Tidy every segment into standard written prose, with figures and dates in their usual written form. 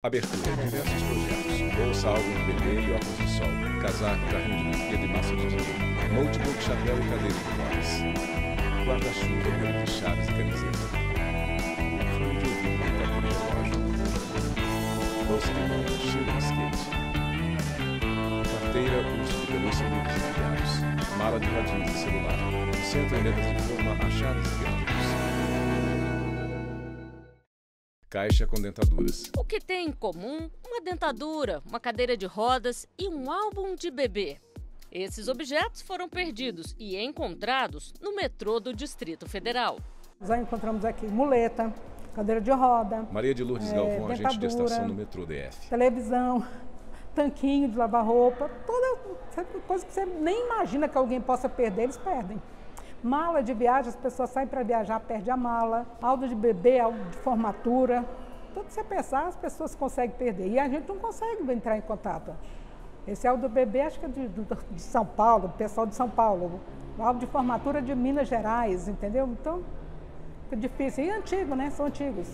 Abertura de diversos projetos. Bolsa álbum de bebê e óculos de sol. Casaco, carrinho de brinquedo e massa de dinheiro. Notebook, chapéu e cadeira de rodas. Guarda-chuva, banco de chaves e camiseta. Fone de ouvido, computador e relógio. Bolsa de mão, mochila e skate. Carteira, urso de pelúcia e livros enviados. Mala de radinhos e celular. Centro em letras de forma, achados e perdidos. Caixa com dentaduras. O que tem em comum? Uma dentadura, uma cadeira de rodas e um álbum de bebê. Esses objetos foram perdidos e encontrados no metrô do Distrito Federal. Já encontramos aqui muleta, cadeira de roda, Maria de Lourdes Galvão, agente de estação no metrô DF. televisão, tanquinho de lavar roupa, toda coisa que você nem imagina que alguém possa perder, eles perdem. Mala de viagem, as pessoas saem para viajar, perdem a mala. Álbum de bebê, álbum de formatura. Tudo que você pensar, as pessoas conseguem perder. E a gente não consegue entrar em contato. Esse álbum do bebê, acho que é de São Paulo, do pessoal de São Paulo. O álbum de formatura de Minas Gerais, entendeu? Então, é difícil. E antigo, né? São antigos.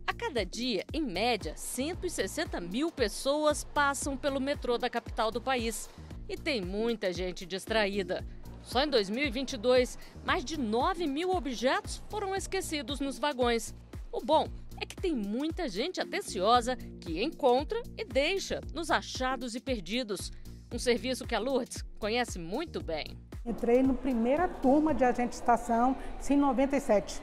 A cada dia, em média, 160 mil pessoas passam pelo metrô da capital do país. E tem muita gente distraída. Só em 2022, mais de 9 mil objetos foram esquecidos nos vagões. O bom é que tem muita gente atenciosa que encontra e deixa nos achados e perdidos. Um serviço que a Lourdes conhece muito bem. Entrei na primeira turma de agente de estação, em 97.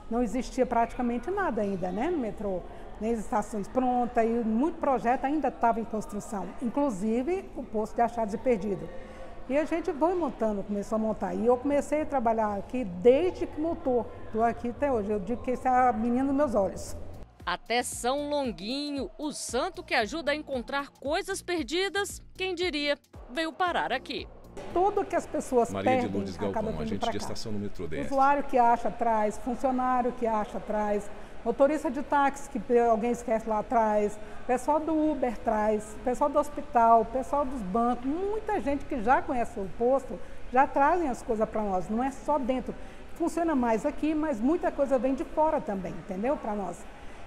Não existia praticamente nada ainda, né, no metrô. Nem as estações prontas e muito projeto ainda estava em construção. Inclusive o posto de achados e perdidos. E a gente foi montando, começou a montar. E eu comecei a trabalhar aqui desde que montou. Estou aqui até hoje. Eu digo que esse é a menina dos meus olhos. Até São Longuinho, o santo que ajuda a encontrar coisas perdidas, quem diria, veio parar aqui. Tudo que as pessoas Maria perdem, de Lourdes acaba Galvão, vindo agente pra de cá. estação no metrô DF. Usuário que acha atrás, funcionário que acha atrás, motorista de táxi que alguém esquece lá atrás, pessoal do Uber traz, pessoal do hospital, pessoal dos bancos, muita gente que já conhece o posto, já trazem as coisas para nós, não é só dentro. Funciona mais aqui, mas muita coisa vem de fora também, entendeu? Para nós.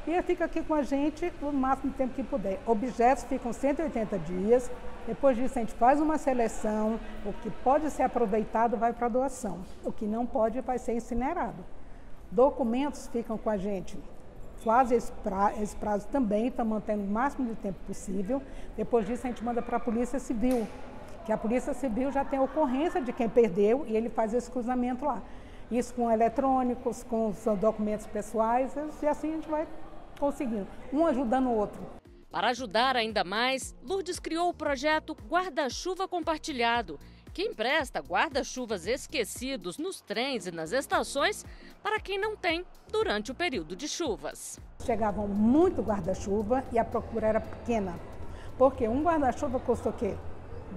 E fica aqui com a gente o máximo tempo que puder. Objetos ficam 180 dias, depois disso a gente faz uma seleção, o que pode ser aproveitado vai para doação, o que não pode vai ser incinerado. Documentos ficam com a gente, quase esse prazo também, está mantendo o máximo de tempo possível. Depois disso a gente manda para a Polícia Civil, que a Polícia Civil já tem a ocorrência de quem perdeu e ele faz esse cruzamento lá. Isso com eletrônicos, com os documentos pessoais, e assim a gente vai conseguindo, um ajudando o outro. Para ajudar ainda mais, Lourdes criou o projeto Guarda-Chuva Compartilhado, que empresta guarda-chuvas esquecidos nos trens e nas estações para quem não tem durante o período de chuvas. Chegavam muito guarda-chuva e a procura era pequena, porque um guarda-chuva custa o quê?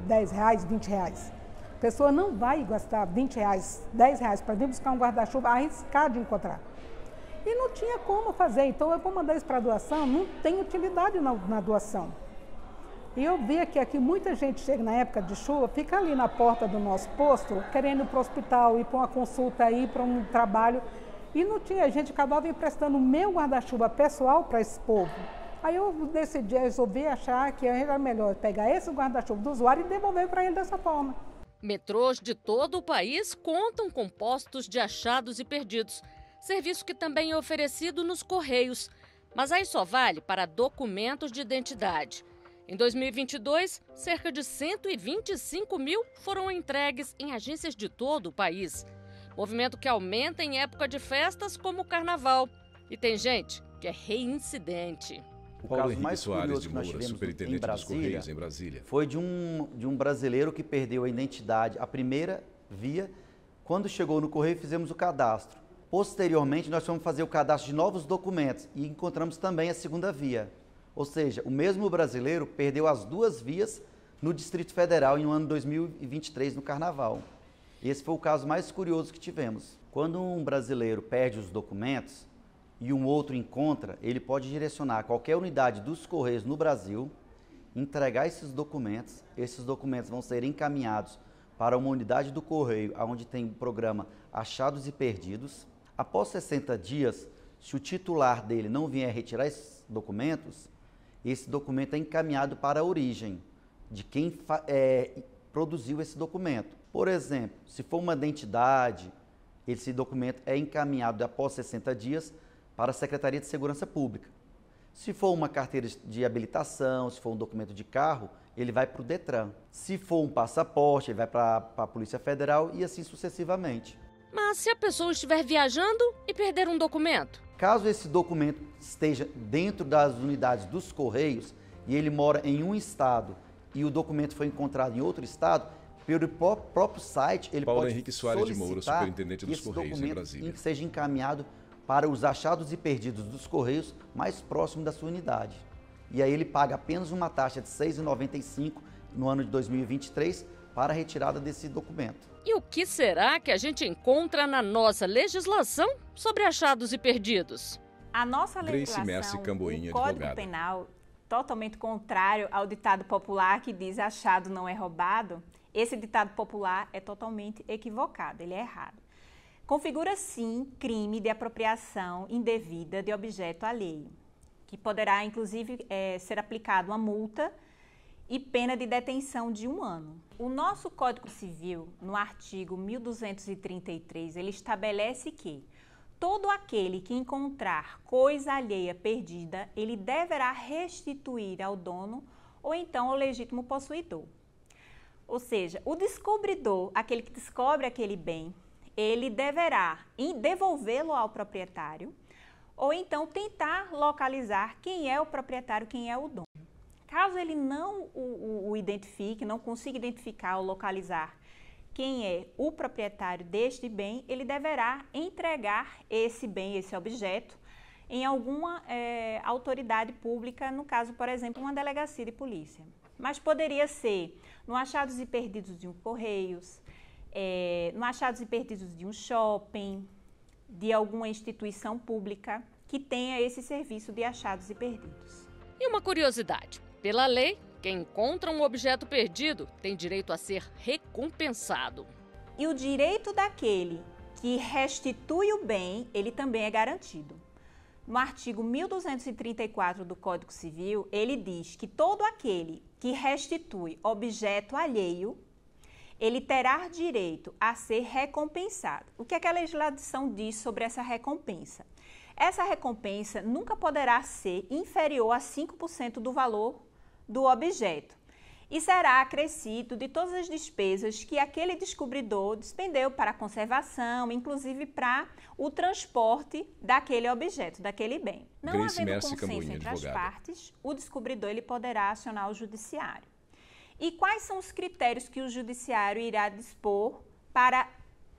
R$10, R$20. A pessoa não vai gastar R$20, R$10 para vir buscar um guarda-chuva arriscado de encontrar. E não tinha como fazer, então eu vou mandar isso para doação, não tem utilidade na doação. E eu via que aqui muita gente chega na época de chuva, fica ali na porta do nosso posto, querendo ir para o hospital, ir para uma consulta, ir para um trabalho. E não tinha, a gente acabava emprestando o meu guarda-chuva pessoal para esse povo. Aí eu decidi, resolvi achar que era melhor pegar esse guarda-chuva do usuário e devolver para ele dessa forma. Metrôs de todo o país contam com postos de achados e perdidos, serviço que também é oferecido nos Correios. Mas aí só vale para documentos de identidade. Em 2022, cerca de 125 mil foram entregues em agências de todo o país. Movimento que aumenta em época de festas como o Carnaval. E tem gente que é reincidente. O Paulo caso Henrique mais Soares curioso de que nós Moura, tivemos superintendente dos Correios em Brasília, foi de um brasileiro que perdeu a identidade, a primeira via. Quando chegou no Correio, fizemos o cadastro. Posteriormente, nós fomos fazer o cadastro de novos documentos e encontramos também a segunda via. Ou seja, o mesmo brasileiro perdeu as duas vias no Distrito Federal no ano 2023, no Carnaval. Esse foi o caso mais curioso que tivemos. Quando um brasileiro perde os documentos e um outro encontra, ele pode direcionar a qualquer unidade dos Correios no Brasil, entregar esses documentos vão ser encaminhados para uma unidade do Correio, onde tem o programa Achados e Perdidos. Após 60 dias, se o titular dele não vier retirar esses documentos, esse documento é encaminhado para a origem de quem produziu esse documento. Por exemplo, se for uma identidade, esse documento é encaminhado após 60 dias para a Secretaria de Segurança Pública. Se for uma carteira de habilitação, se for um documento de carro, ele vai para o Detran. Se for um passaporte, ele vai para a Polícia Federal e assim sucessivamente. Mas se a pessoa estiver viajando e perder um documento? Caso esse documento esteja dentro das unidades dos Correios e ele mora em um estado e o documento foi encontrado em outro estado, pelo próprio site ele Paulo pode Henrique Soares de Moura, solicitar superintendente dos Correios em Brasília, que seja encaminhado para os achados e perdidos dos Correios mais próximo da sua unidade. E aí ele paga apenas uma taxa de R$ 6,95 no ano de 2023 para a retirada desse documento. E o que será que a gente encontra na nossa legislação sobre achados e perdidos? A nossa Grace Mercy legislação, Camboinha, o Código advogada. Penal, totalmente contrário ao ditado popular que diz achado não é roubado, esse ditado popular é totalmente equivocado, ele é errado. Configura, sim, crime de apropriação indevida de objeto alheio, que poderá, inclusive, ser aplicado uma multa e pena de detenção de 1 ano. O nosso Código Civil, no artigo 1233, ele estabelece que todo aquele que encontrar coisa alheia perdida, ele deverá restituir ao dono ou então ao legítimo possuidor. Ou seja, o descobridor, aquele que descobre aquele bem, ele deverá devolvê-lo ao proprietário ou então tentar localizar quem é o proprietário, quem é o dono. Caso ele não o identifique, não consiga identificar ou localizar quem é o proprietário deste bem, ele deverá entregar esse bem, esse objeto, em alguma autoridade pública, no caso, por exemplo, uma delegacia de polícia. Mas poderia ser no achados e perdidos de um Correios, no achados e perdidos de um shopping, de alguma instituição pública que tenha esse serviço de achados e perdidos. E uma curiosidade, pela lei, quem encontra um objeto perdido tem direito a ser recompensado. E o direito daquele que restitui o bem, ele também é garantido. No artigo 1234 do Código Civil, ele diz que todo aquele que restitui objeto alheio, ele terá direito a ser recompensado. O que é que a legislação diz sobre essa recompensa? Essa recompensa nunca poderá ser inferior a 5% do valor do objeto e será acrescido de todas as despesas que aquele descobridor despendeu para a conservação, inclusive para o transporte daquele objeto, daquele bem. Não Grace havendo Mercy consenso Camboinha, entre as advogada. partes, o descobridor ele poderá acionar o judiciário. E quais são os critérios que o judiciário irá dispor para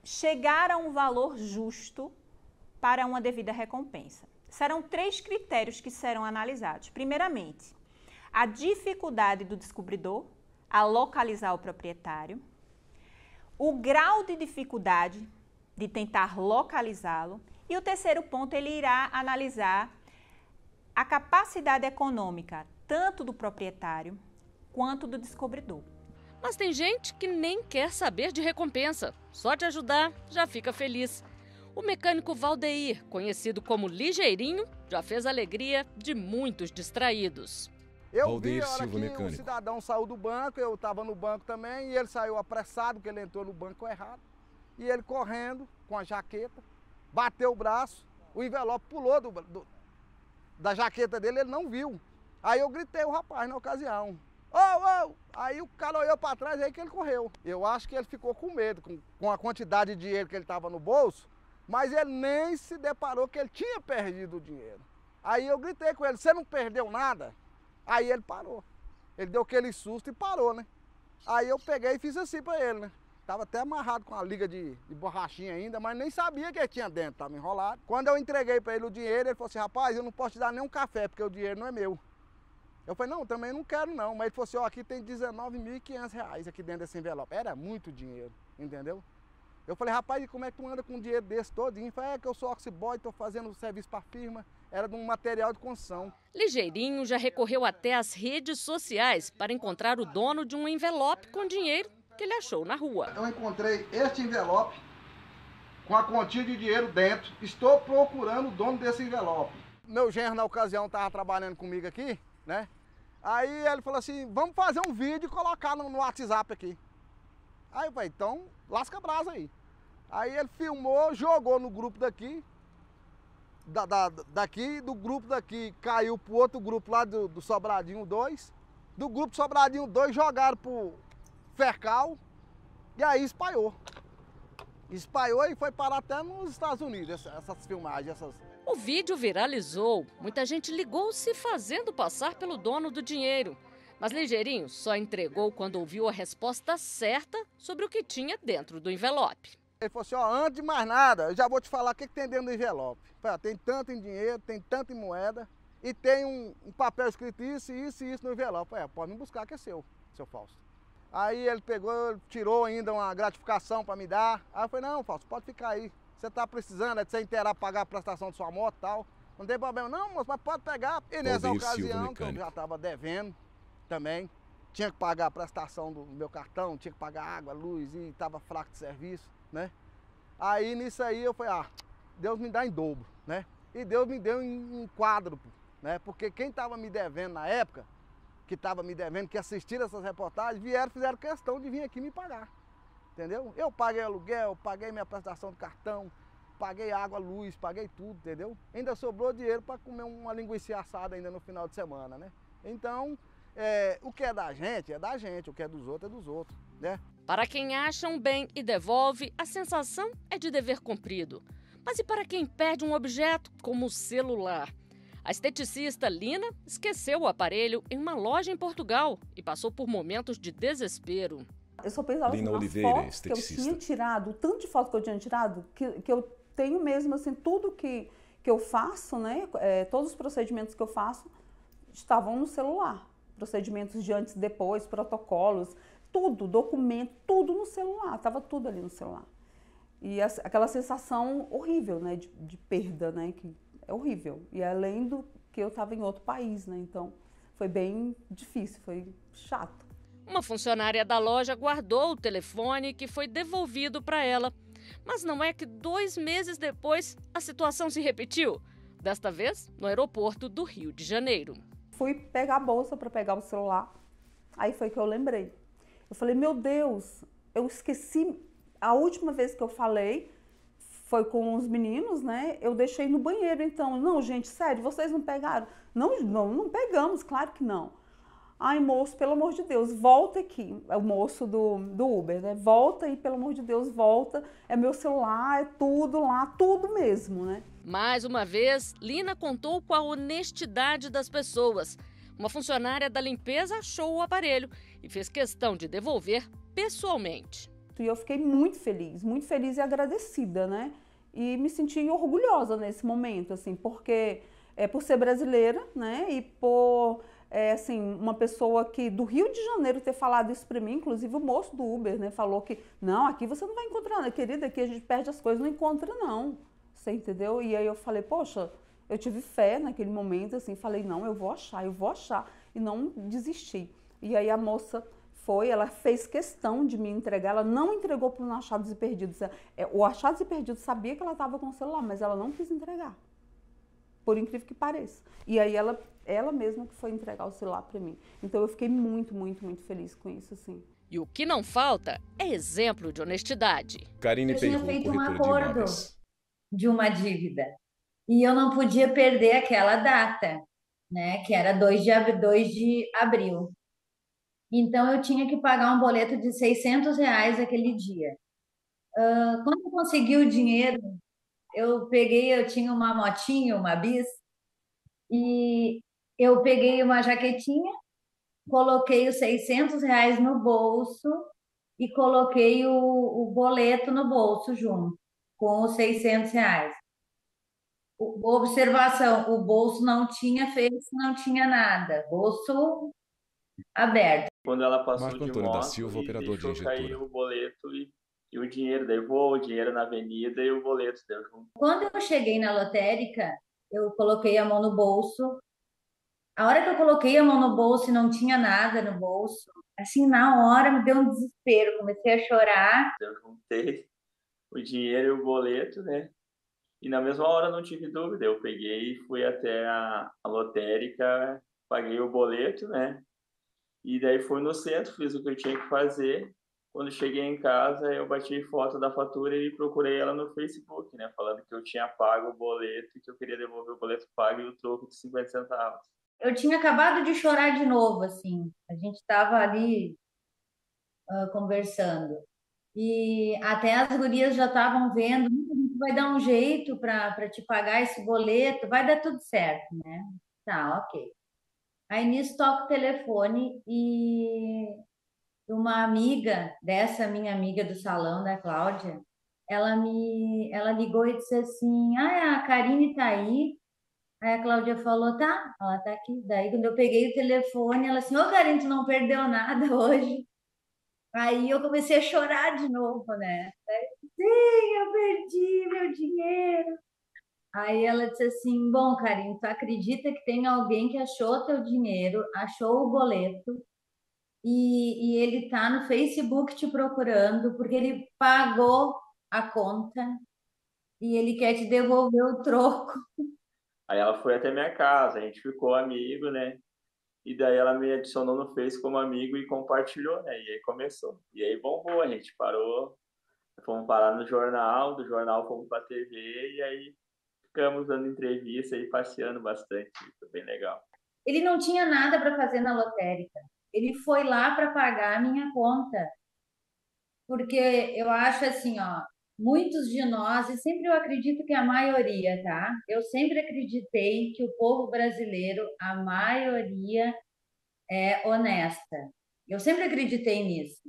chegar a um valor justo para uma devida recompensa? Serão 3 critérios que serão analisados. Primeiramente, a dificuldade do descobridor a localizar o proprietário, o grau de dificuldade de tentar localizá-lo e o terceiro ponto, ele irá analisar a capacidade econômica tanto do proprietário quanto do descobridor. Mas tem gente que nem quer saber de recompensa. Só de ajudar já fica feliz. O mecânico Valdeir, conhecido como Ligeirinho, já fez a alegria de muitos distraídos. Eu Valdeir vi a hora Silva, que mecânico. o cidadão saiu do banco, eu estava no banco também, e ele saiu apressado, porque ele entrou no banco errado. E ele correndo com a jaqueta, bateu o braço, o envelope pulou da jaqueta dele, ele não viu. Aí eu gritei o rapaz na ocasião. Ô! Aí o cara olhou para trás, aí que ele correu. Eu acho que ele ficou com medo, com a quantidade de dinheiro que ele estava no bolso, mas ele nem se deparou que ele tinha perdido o dinheiro. Aí eu gritei com ele, você não perdeu nada? Aí ele parou. Ele deu aquele susto e parou, né? Aí eu peguei e fiz assim para ele, né? Tava até amarrado com a liga de borrachinha ainda, mas nem sabia que ele tinha dentro, tava enrolado. Quando eu entreguei para ele o dinheiro, ele falou assim, rapaz, eu não posso te dar nem um café, porque o dinheiro não é meu. Eu falei, não, também não quero não. Mas ele falou assim, ó, aqui tem R$19.500 aqui dentro desse envelope. Era muito dinheiro, entendeu? Eu falei, rapaz, e como é que tu anda com dinheiro desse todinho? Ele falou, é que eu sou office boy, tô fazendo serviço para firma. Era de um material de construção. Ligeirinho já recorreu até às redes sociais para encontrar o dono de um envelope com dinheiro que ele achou na rua. Eu encontrei este envelope com a quantia de dinheiro dentro. Estou procurando o dono desse envelope. Meu genro, na ocasião, estava trabalhando comigo aqui, né? Aí ele falou assim, vamos fazer um vídeo e colocar no WhatsApp aqui. Aí eu falei, então lasca a brasa aí. Aí ele filmou, jogou no grupo daqui, do grupo daqui caiu pro outro grupo lá do Sobradinho 2. Do grupo Sobradinho 2 jogaram pro Fercal e aí espalhou. Espalhou e foi parar até nos Estados Unidos, essas filmagens. O vídeo viralizou. Muita gente ligou se fazendo passar pelo dono do dinheiro. Mas Ligeirinho só entregou quando ouviu a resposta certa sobre o que tinha dentro do envelope. Ele falou assim, ó, antes de mais nada, eu já vou te falar o que tem dentro do envelope. Tem tanto em dinheiro, tem tanto em moeda e tem um papel escrito isso, isso e isso no envelope. Pode me buscar que é seu Fausto. Aí ele pegou, tirou ainda uma gratificação para me dar. Aí eu falei, não, Fausto, pode ficar aí. Você está precisando, de você inteirar pagar a prestação de sua moto e tal. Não tem problema, não, moço, mas pode pegar. E nessa ocasião, que eu já estava devendo também, tinha que pagar a prestação do meu cartão, tinha que pagar água, luz e estava fraco de serviço, né? Aí nisso aí eu falei, Deus me dá em dobro, né? E Deus me deu em quádruplo, né? Porque quem estava me devendo na época, que assistiram essas reportagens, fizeram questão de vir aqui me pagar, entendeu? Eu paguei aluguel, paguei minha prestação de cartão, paguei água, luz, paguei tudo, entendeu? Ainda sobrou dinheiro para comer uma linguiça assada ainda no final de semana, né? Então, o que é da gente, o que é dos outros, né? Para quem acha um bem e devolve, a sensação é de dever cumprido. Mas e para quem perde um objeto, como o celular? A esteticista Lina esqueceu o aparelho em uma loja em Portugal e passou por momentos de desespero. Eu só pensava Lina nas Oliveira, fotos esteticista. que eu tinha tirado, o tanto de foto que eu tinha tirado, que eu tenho mesmo, assim, tudo que eu faço, né, todos os procedimentos que eu faço estavam no celular. Procedimentos de antes e depois, protocolos, tudo, documento, tudo no celular, estava tudo ali no celular. E aquela sensação horrível, né, de perda, né, que é horrível. E além do que eu estava em outro país, né, então foi bem difícil, foi chato. Uma funcionária da loja guardou o telefone que foi devolvido para ela. Mas não é que 2 meses depois a situação se repetiu? Desta vez no aeroporto do Rio de Janeiro. Fui pegar a bolsa para pegar o celular, aí foi que eu lembrei. Eu falei, meu Deus, eu esqueci, a última vez que eu falei foi com os meninos, né? Eu deixei no banheiro, então, não, gente, sério, vocês não pegaram? Não pegamos, claro que não. Ai, moço, pelo amor de Deus, volta aqui. É o moço do Uber, né? Volta aí, pelo amor de Deus, volta. É meu celular, é tudo lá, tudo mesmo, né? Mais uma vez, Lina contou com a honestidade das pessoas. Uma funcionária da limpeza achou o aparelho e fez questão de devolver pessoalmente. E eu fiquei muito feliz e agradecida, né? E me senti orgulhosa nesse momento, assim, porque por ser brasileira, né? E por assim, uma pessoa que do Rio de Janeiro ter falado isso para mim, inclusive o moço do Uber, né? Falou que, não, aqui você não vai encontrar, né, querida, aqui a gente perde as coisas, não encontra não, você entendeu? E aí eu falei, poxa, eu tive fé naquele momento, assim, falei, não, eu vou achar, e não desisti. E aí a moça ela fez questão de me entregar, ela não entregou para o Achados e Perdidos. O Achados e Perdidos sabia que ela estava com o celular, mas ela não quis entregar, por incrível que pareça. E aí ela mesma que foi entregar o celular para mim. Então eu fiquei muito, muito, muito feliz com isso, assim. E o que não falta é exemplo de honestidade. Karine Eu tinha Peirro, feito um corretora de acordo imóveis. de uma dívida e eu não podia perder aquela data, né, que era 2 de abril. Então eu tinha que pagar um boleto de R$600 aquele dia. Quando eu consegui o dinheiro, eu tinha uma motinha, uma bis, e eu peguei uma jaquetinha, coloquei os R$600 no bolso e coloquei o boleto no bolso junto, com os R$600. Observação, o bolso não tinha fecho, não tinha nada, bolso aberto. Quando ela passou Marco de Antônio da moto Silva, e operador de deixou cair injetora. o boleto e o dinheiro, daí voou o dinheiro na avenida e o boleto deu junto. Quando eu cheguei na lotérica, eu coloquei a mão no bolso. A hora que eu coloquei a mão no bolso e não tinha nada no bolso, assim, na hora me deu um desespero, comecei a chorar. Eu juntei o dinheiro e o boleto, né? E na mesma hora não tive dúvida, eu peguei e fui até a lotérica paguei o boleto, né? E daí fui no centro, fiz o que eu tinha que fazer. Quando cheguei em casa, eu bati foto da fatura e procurei ela no Facebook, né? Falando que eu tinha pago o boleto e que eu queria devolver o boleto pago e o troco de 50 centavos. Eu tinha acabado de chorar de novo, assim. A gente estava ali conversando. E até as gurias já estavam vendo, a gente vai dar um jeito para te pagar esse boleto, vai dar tudo certo, né? Tá, ok. Aí nisso toca o telefone e uma amiga dessa minha amiga do salão, da Cláudia, ela ligou e disse assim: "Ah, a Karine tá aí". Aí a Cláudia falou: "Tá, ela tá aqui". Daí quando eu peguei o telefone, ela assim: "Ô, Karine, tu não perdeu nada hoje?". Aí eu comecei a chorar de novo, né? Sim, eu perdi meu dinheiro. Aí ela disse assim: "Bom, Karine, tu acredita que tem alguém que achou teu dinheiro, achou o boleto e ele tá no Facebook te procurando porque ele pagou a conta e ele quer te devolver o troco". Aí ela foi até minha casa, a gente ficou amigo, né? E daí ela me adicionou no Face como amigo e compartilhou, né? E aí começou. E aí bombou, a gente parou, fomos parar no jornal, do jornal fomos pra TV e aí ficamos dando entrevista e passeando bastante. Foi bem legal. Ele não tinha nada para fazer na lotérica. Ele foi lá para pagar a minha conta. Porque eu acho assim, ó, muitos de nós, e sempre eu acredito que a maioria, tá? Eu sempre acreditei que o povo brasileiro, a maioria é honesta. Eu sempre acreditei nisso.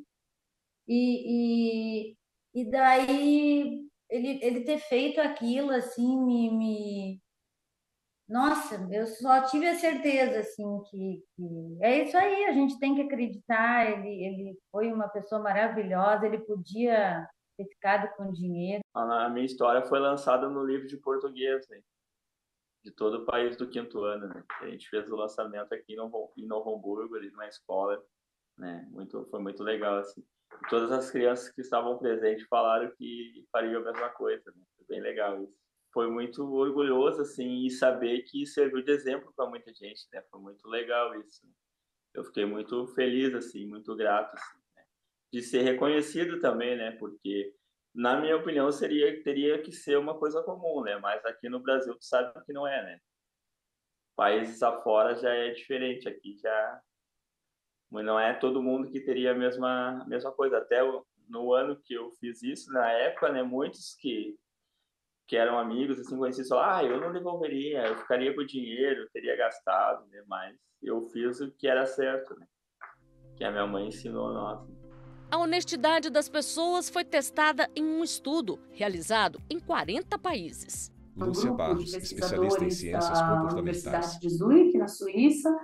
E, e, e daí ele ter feito aquilo assim nossa, eu só tive a certeza, assim, que é isso aí, a gente tem que acreditar. Ele foi uma pessoa maravilhosa, ele podia ter ficado com dinheiro. A minha história foi lançada no livro de português, né? De todo o país do quinto ano, né? A gente fez o lançamento aqui em Novo Hamburgo, ali na escola, né? Foi muito legal, assim. E todas as crianças que estavam presentes falaram que fariam a mesma coisa, né? Foi bem legal isso. Foi muito orgulhoso, assim, e saber que serviu de exemplo para muita gente, né? Foi muito legal isso. Né? Eu fiquei muito feliz, assim, muito grato, assim, né? De ser reconhecido também, né? Porque, na minha opinião, teria que ser uma coisa comum, né? Mas aqui no Brasil, tu sabe que não é, né? Países afora já é diferente, aqui já não é todo mundo que teria a mesma coisa. Até no ano que eu fiz isso, na época, né? Muitos que eram amigos, assim, conhecidos, falaram: eu não devolveria, eu ficaria com o dinheiro, teria gastado, né? Mas eu fiz o que era certo, né? Que a minha mãe ensinou a nós. A honestidade das pessoas foi testada em um estudo realizado em 40 países. Lúcia Barros, especialista em ciências da comportamentais. Universidade de Zurique, na Suíça,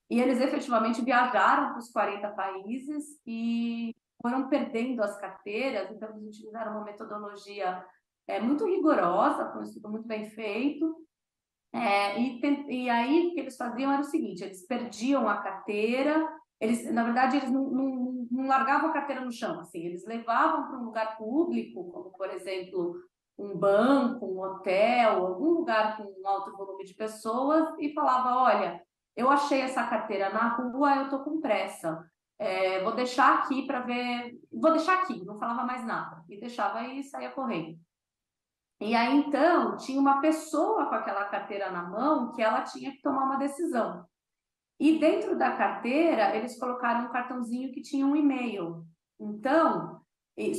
e eles efetivamente viajaram para os 40 países e foram perdendo as carteiras. Então, eles utilizaram uma metodologia muito rigorosa, foi um estudo muito bem feito. E aí, o que eles faziam era o seguinte: eles perdiam a carteira, na verdade, eles não largavam a carteira no chão, assim, eles levavam para um lugar público, como, por exemplo, um banco, um hotel, algum lugar com um alto volume de pessoas, e falava: olha, eu achei essa carteira na rua, eu estou com pressa, vou deixar aqui para ver, vou deixar aqui, não falava mais nada, e deixava e saía correndo. E aí, então, tinha uma pessoa com aquela carteira na mão que ela tinha que tomar uma decisão. E dentro da carteira, eles colocaram um cartãozinho que tinha um e-mail. Então,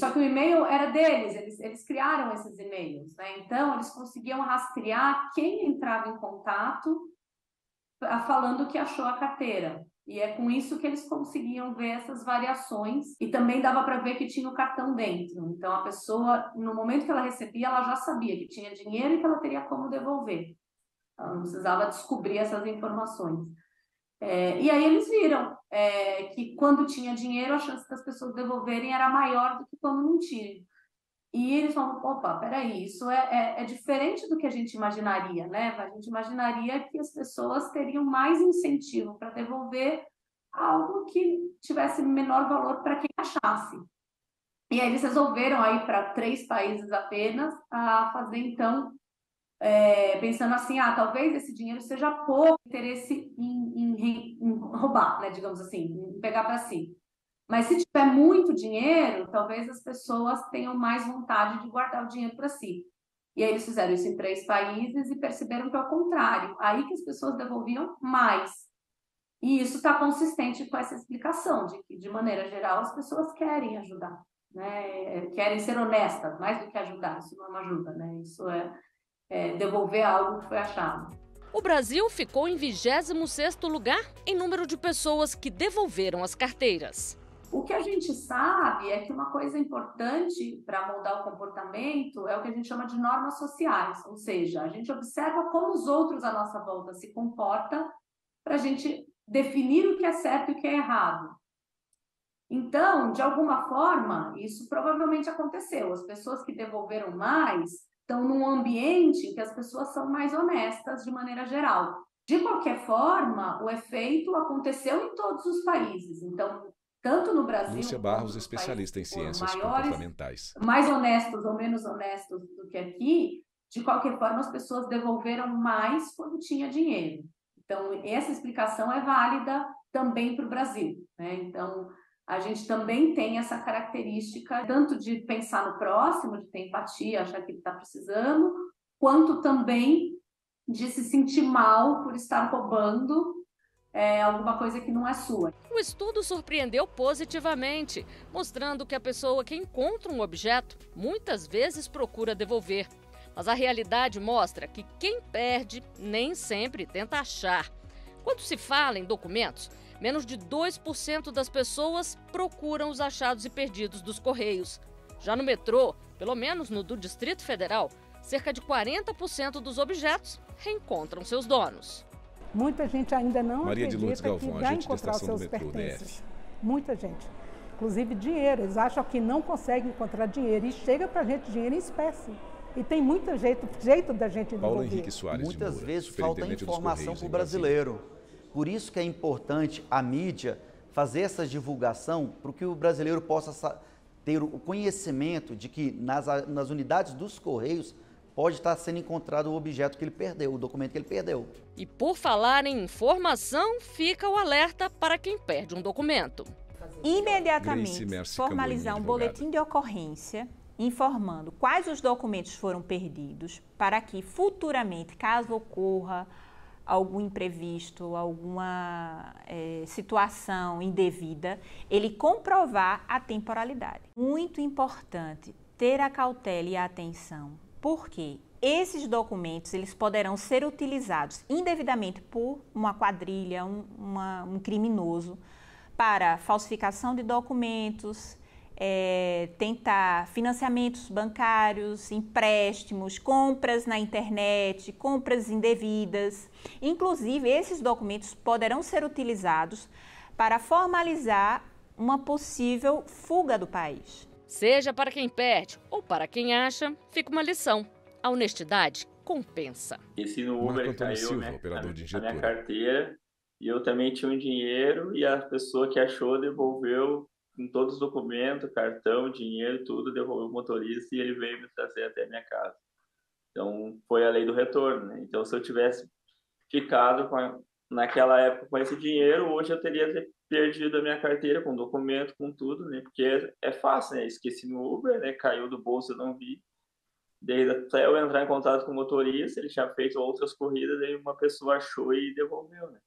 só que o e-mail era deles, eles criaram esses e-mails, né? Então, eles conseguiam rastrear quem entrava em contato falando que achou a carteira. E é com isso que eles conseguiam ver essas variações. E também dava para ver que tinha o cartão dentro. Então, a pessoa, no momento que ela recebia, ela já sabia que tinha dinheiro e que ela teria como devolver. Ela não precisava descobrir essas informações. E aí eles viram que quando tinha dinheiro, a chance das pessoas devolverem era maior do que quando não tinha. E eles falam: opa, peraí, isso é diferente do que a gente imaginaria, né? A gente imaginaria que as pessoas teriam mais incentivo para devolver algo que tivesse menor valor para quem achasse. E aí eles resolveram, aí para 3 países apenas, a fazer, então, pensando assim, talvez esse dinheiro seja pouco interesse em roubar, né, digamos assim, em pegar para si. Mas se tiver muito dinheiro, talvez as pessoas tenham mais vontade de guardar o dinheiro para si. E aí eles fizeram isso em 3 países e perceberam que é o contrário. Aí que as pessoas devolviam mais. E isso está consistente com essa explicação de que, de maneira geral, as pessoas querem ajudar, né? Querem ser honestas, mais do que ajudar. Isso não é uma ajuda, né? Isso é devolver algo que foi achado. O Brasil ficou em 26º lugar em número de pessoas que devolveram as carteiras. O que a gente sabe é que uma coisa importante para moldar o comportamento é o que a gente chama de normas sociais, ou seja, a gente observa como os outros à nossa volta se comportam para a gente definir o que é certo e o que é errado. Então, de alguma forma, isso provavelmente aconteceu. As pessoas que devolveram mais estão num ambiente em que as pessoas são mais honestas de maneira geral. De qualquer forma, o efeito aconteceu em todos os países. Então, tanto no Brasil... Lúcia Barros, especialista em ciências comportamentais. Mais honestos ou menos honestos do que aqui, de qualquer forma, as pessoas devolveram mais quando tinha dinheiro. Então, essa explicação é válida também para o Brasil, né? Então, a gente também tem essa característica, tanto de pensar no próximo, de ter empatia, achar que ele está precisando, quanto também de se sentir mal por estar roubando alguma coisa que não é sua. O estudo surpreendeu positivamente, mostrando que a pessoa que encontra um objeto muitas vezes procura devolver. Mas a realidade mostra que quem perde nem sempre tenta achar. Quando se fala em documentos, menos de 2% das pessoas procuram os achados e perdidos dos Correios. Já no metrô, pelo menos no do Distrito Federal, cerca de 40% dos objetos reencontram seus donos. Muita gente ainda não Maria de Lourdes acredita Galvão, que vai agente da encontrar os estação do seus metrô pertences. DF. Muita gente. Inclusive dinheiro. Eles acham que não conseguem encontrar dinheiro e chega para a gente dinheiro em espécie. E tem muito jeito da gente devolver. Paulo Henrique Soares Muitas de Moura, vezes falta informação para o brasileiro. Por isso que é importante a mídia fazer essa divulgação para que o brasileiro possa ter o conhecimento de que nas unidades dos Correios pode estar sendo encontrado o objeto que ele perdeu, o documento que ele perdeu. E por falar em informação, fica o alerta para quem perde um documento. Imediatamente formalizar um boletim de ocorrência informando quais os documentos foram perdidos para que futuramente, caso ocorra algum imprevisto, alguma situação indevida, ele comprovar a temporalidade. Muito importante ter a cautela e a atenção, porque esses documentos eles poderão ser utilizados indevidamente por uma quadrilha, um criminoso, para falsificação de documentos, tentar financiamentos bancários, empréstimos, compras na internet, compras indevidas. Inclusive, esses documentos poderão ser utilizados para formalizar uma possível fuga do país. Seja para quem perde ou para quem acha, fica uma lição. A honestidade compensa. Esse no Uber caiu, Silva, operador de a minha carteira, e eu também tinha um dinheiro, e a pessoa que achou devolveu com todos os documentos, cartão, dinheiro, tudo, devolveu o motorista e ele veio me trazer até a minha casa. Então, foi a lei do retorno, né? Então, se eu tivesse ficado naquela época com esse dinheiro, hoje eu teria perdido a minha carteira com documento, com tudo, né? Porque é fácil, né? Esqueci no Uber, né? Caiu do bolso, eu não vi. Desde até eu entrar em contato com o motorista, ele tinha feito outras corridas, aí uma pessoa achou e devolveu, né?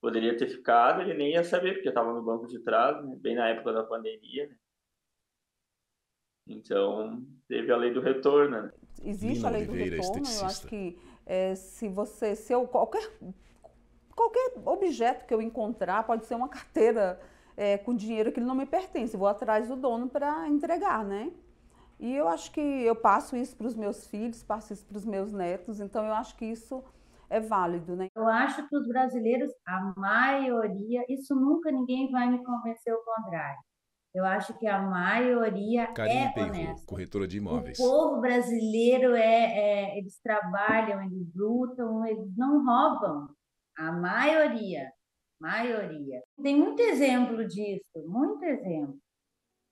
Poderia ter ficado, ele nem ia saber, porque estava no banco de trás, né? Bem na época da pandemia, né? Então, teve a lei do retorno, né? Existe a lei do retorno, eu acho que qualquer objeto que eu encontrar, pode ser uma carteira com dinheiro que não me pertence, vou atrás do dono para entregar, né? E eu acho que eu passo isso para os meus filhos, passo isso para os meus netos, então eu acho que isso é válido, né? Eu acho que os brasileiros, a maioria, isso nunca ninguém vai me convencer o contrário. Eu acho que a maioria Karine é honesta. corretora de imóveis. O povo brasileiro eles trabalham, eles lutam, eles não roubam. A maioria. Tem muito exemplo disso, muito exemplo.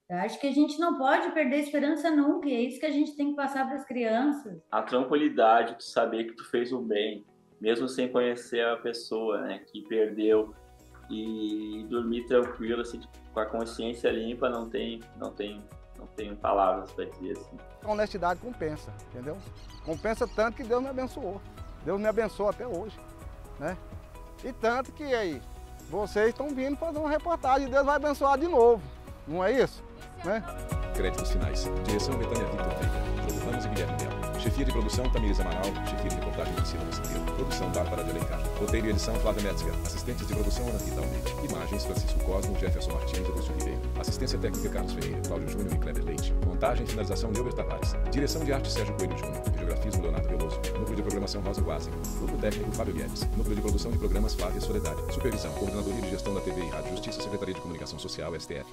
Eu acho que a gente não pode perder a esperança nunca, e é isso que a gente tem que passar para as crianças. A tranquilidade de saber que tu fez o bem, mesmo sem conhecer a pessoa, né, que perdeu, e dormir tranquilo, assim, com a consciência limpa, não tem palavras para dizer assim. A honestidade compensa, entendeu? Compensa tanto que Deus me abençoou. Deus me abençoa até hoje, né? E tanto que aí, vocês estão vindo fazer uma reportagem e Deus vai abençoar de novo, não é isso? Né? Créditos finais. Direção Betânia Victor Veiga. Jogo Ramos e Guilherme Melo. Chefia de produção Tamires Amaral. Chefia de reportagem Priscila Macedo. Produção Bárbara de Alencar. Roteiro e edição Flávia Metzger. Assistentes de produção Ana Rita Almeida. Imagens Francisco Cosmo, Jefferson Martins e Lúcio Ribeiro. Assistência técnica Carlos Ferreira, Cláudio Júnior e Kleber Leite. Montagem e finalização Neuber Tavares. Direção de arte Sérgio Coelho Júnior. Videografismo Leonardo Veloso. Núcleo de programação Rosa Guazi. Grupo técnico Fábio Guedes. Núcleo de produção de programas Flávia Soledade. Supervisão, Coordenadoria de Gestão da TV e Rádio Justiça, Secretaria de Comunicação Social, STF.